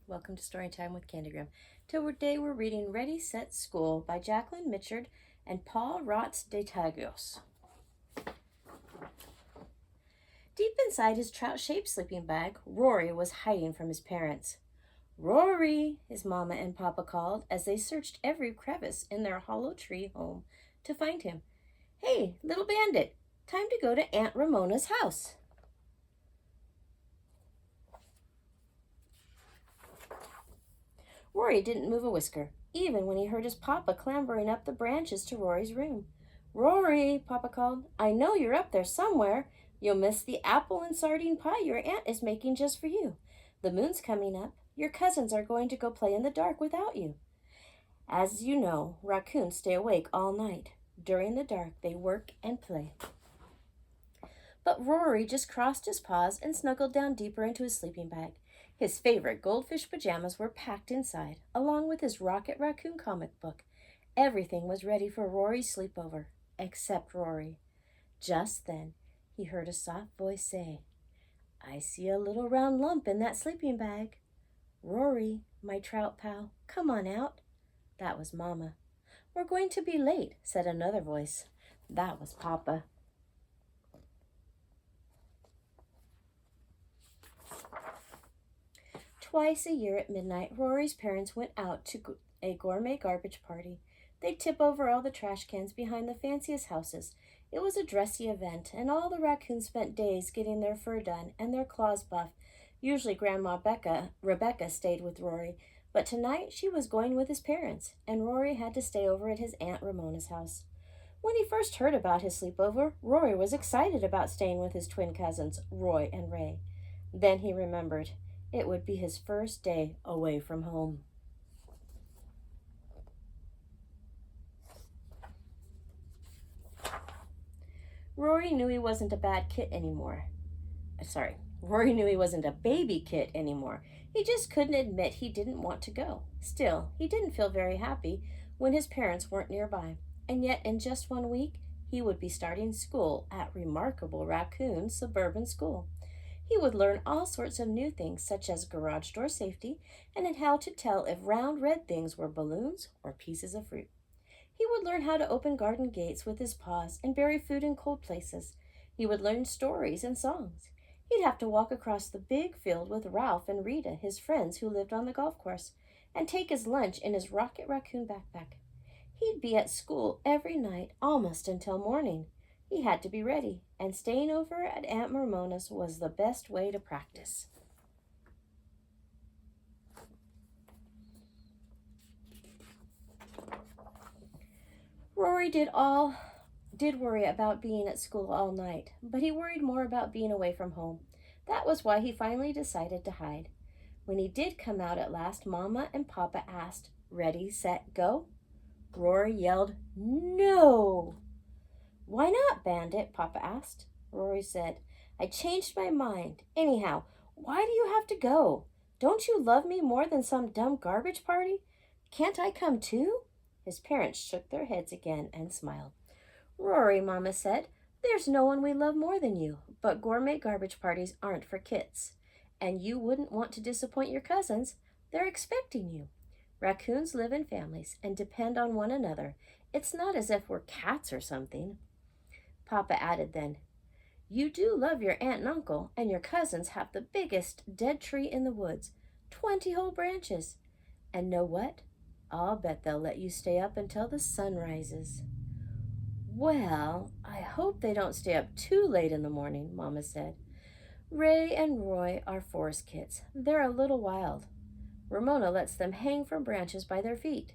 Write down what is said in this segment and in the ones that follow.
Welcome to Storytime with Candygram. Today we're reading Ready, Set, School by Jacqueline Mitchard and Paul Rotz de Tagios. Deep inside his trout-shaped sleeping bag, Rory was hiding from his parents. "Rory," his mama and papa called as they searched every crevice in their hollow tree home to find him. "Hey, little bandit, time to go to Aunt Ramona's house." Rory didn't move a whisker, even when he heard his papa clambering up the branches to Rory's room. "Rory," Papa called, "I know you're up there somewhere. You'll miss the apple and sardine pie your aunt is making just for you. The moon's coming up. Your cousins are going to go play in the dark without you." As you know, raccoons stay awake all night. During the dark, they work and play. But Rory just crossed his paws and snuggled down deeper into his sleeping bag. His favorite goldfish pajamas were packed inside, along with his Rocket Raccoon comic book. Everything was ready for Rory's sleepover, except Rory. Just then, he heard a soft voice say, "I see a little round lump in that sleeping bag. Rory, my trout pal, come on out." That was Mama. "We're going to be late," said another voice. That was Papa. Twice a year at midnight, Rory's parents went out to a gourmet garbage party. They'd tip over all the trash cans behind the fanciest houses. It was a dressy event, and all the raccoons spent days getting their fur done and their claws buffed. Usually Grandma Rebecca stayed with Rory, but tonight she was going with his parents, and Rory had to stay over at his Aunt Ramona's house. When he first heard about his sleepover, Rory was excited about staying with his twin cousins, Roy and Ray. Then he remembered. It would be his first day away from home. Rory knew he wasn't a bad kit anymore. Rory knew he wasn't a baby kit anymore. He just couldn't admit he didn't want to go. Still, he didn't feel very happy when his parents weren't nearby. And yet, in just 1 week, he would be starting school at Remarkable Raccoon Suburban School. He would learn all sorts of new things, such as garage door safety and how to tell if round red things were balloons or pieces of fruit. He would learn how to open garden gates with his paws and bury food in cold places. He would learn stories and songs. He'd have to walk across the big field with Ralph and Rita, his friends who lived on the golf course, and take his lunch in his Rocket Raccoon backpack. He'd be at school every night almost until morning. He had to be ready, and staying over at Aunt Ramona's was the best way to practice. Rory did worry about being at school all night, but he worried more about being away from home. That was why he finally decided to hide. When he did come out at last, Mama and Papa asked, "Ready, set, go?" Rory yelled, "No!" "Why not, Bandit?" Papa asked. Rory said, "I changed my mind. Anyhow, why do you have to go? Don't you love me more than some dumb garbage party? Can't I come too?" His parents shook their heads again and smiled. "Rory," Mama said, "there's no one we love more than you, but gourmet garbage parties aren't for kids. And you wouldn't want to disappoint your cousins. They're expecting you. Raccoons live in families and depend on one another. It's not as if we're cats or something." Papa added then, "You do love your aunt and uncle, and your cousins have the biggest dead tree in the woods, 20 whole branches. And know what? I'll bet they'll let you stay up until the sun rises." "Well, I hope they don't stay up too late in the morning," Mama said. "Ray and Roy are forest kits. They're a little wild. Ramona lets them hang from branches by their feet."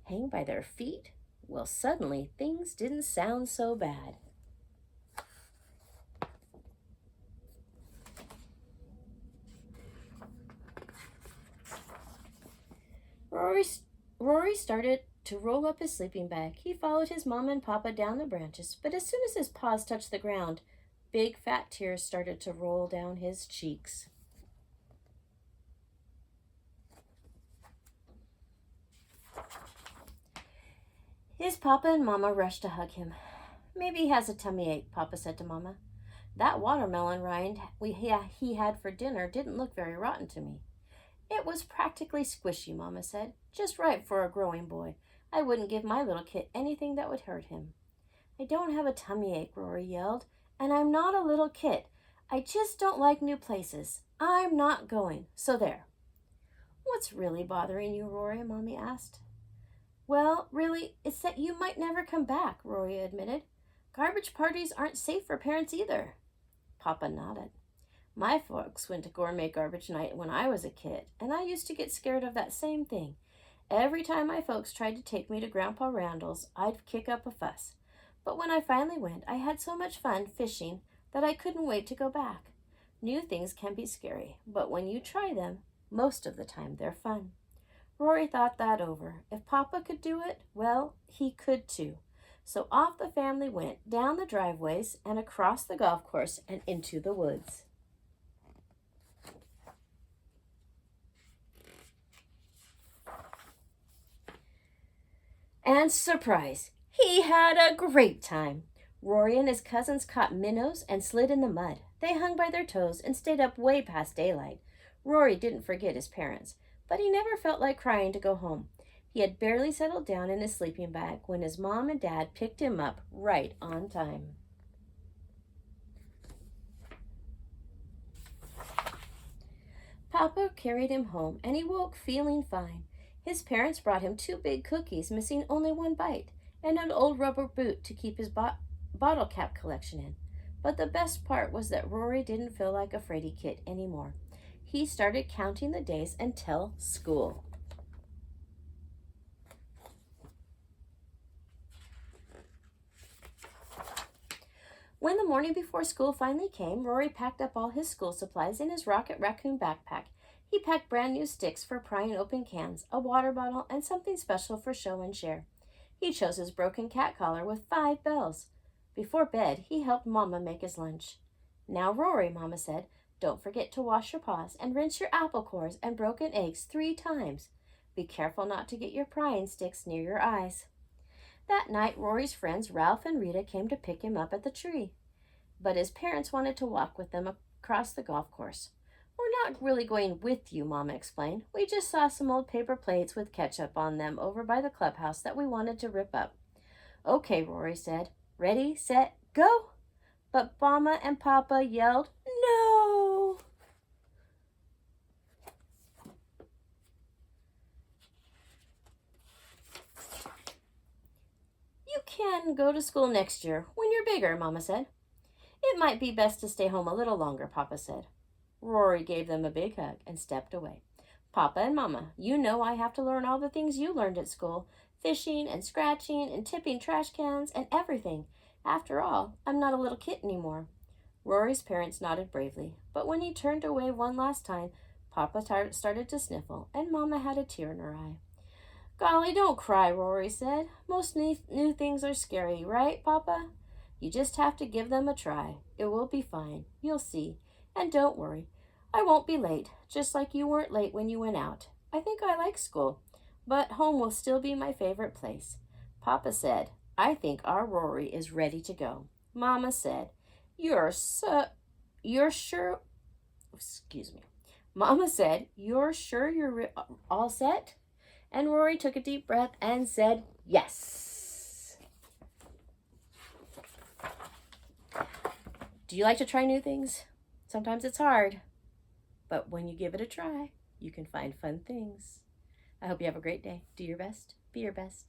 Hang by their feet? Well, suddenly things didn't sound so bad. Rory started to roll up his sleeping bag. He followed his mama and papa down the branches, but as soon as his paws touched the ground, big fat tears started to roll down his cheeks. His papa and mama rushed to hug him. "Maybe he has a tummy ache," Papa said to Mama. "That watermelon rind he had for dinner didn't look very rotten to me." It was practically squishy, Mama said. Just right for a growing boy. I wouldn't give my little kit anything that would hurt him. I don't have a tummy ache, Rory yelled, and I'm not a little kid. I just don't like new places. I'm not going, so there. What's really bothering you, Rory? Mommy asked. Well, really, it's that you might never come back, Rory admitted. Garbage parties aren't safe for parents either. Papa nodded. My folks went to gourmet garbage night when I was a kid, and I used to get scared of that same thing. Every time my folks tried to take me to Grandpa Randall's, I'd kick up a fuss. But when I finally went, I had so much fun fishing that I couldn't wait to go back. New things can be scary, but when you try them, most of the time they're fun. Rory thought that over. If Papa could do it, well, he could too. So off the family went, down the driveways and across the golf course and into the woods. And surprise, he had a great time. Rory and his cousins caught minnows and slid in the mud. They hung by their toes and stayed up way past daylight. Rory didn't forget his parents, but he never felt like crying to go home. He had barely settled down in his sleeping bag when his mom and dad picked him up right on time. Papa carried him home, and he woke feeling fine. His parents brought him 2 big cookies, missing only 1 bite, and an old rubber boot to keep his bottle cap collection in. But the best part was that Rory didn't feel like a fraidy kid anymore. He started counting the days until school. When the morning before school finally came, Rory packed up all his school supplies in his Rocket Raccoon backpack. He packed brand new sticks for prying open cans, a water bottle, and something special for show and share. He chose his broken cat collar with 5 bells. Before bed, he helped Mama make his lunch. Now, Rory, Mama said, don't forget to wash your paws and rinse your apple cores and broken eggs 3 times. Be careful not to get your prying sticks near your eyes. That night, Rory's friends Ralph and Rita came to pick him up at the tree. But his parents wanted to walk with them across the golf course. We're not really going with you, Mama explained. We just saw some old paper plates with ketchup on them over by the clubhouse that we wanted to rip up. Okay, Rory said. Ready, set, go! But Mama and Papa yelled, no! You can go to school next year, when you're bigger, Mama said. It might be best to stay home a little longer, Papa said. Rory gave them a big hug and stepped away. Papa and Mama, you know I have to learn all the things you learned at school. Fishing and scratching and tipping trash cans and everything. After all, I'm not a little kid anymore. Rory's parents nodded bravely, but when he turned away one last time, Papa started to sniffle, and Mama had a tear in her eye. Golly, don't cry, Rory said. Most new things are scary, right, Papa? You just have to give them a try. It will be fine. You'll see. And don't worry. I won't be late, just like you weren't late when you went out. I think I like school, but home will still be my favorite place. Papa said, I think our Rory is ready to go. Mama said, you're sure, excuse me. Mama said, you're sure you're all set? And Rory took a deep breath and said, yes. Do you like to try new things? Sometimes it's hard, but when you give it a try, you can find fun things. I hope you have a great day. Do your best. Be your best.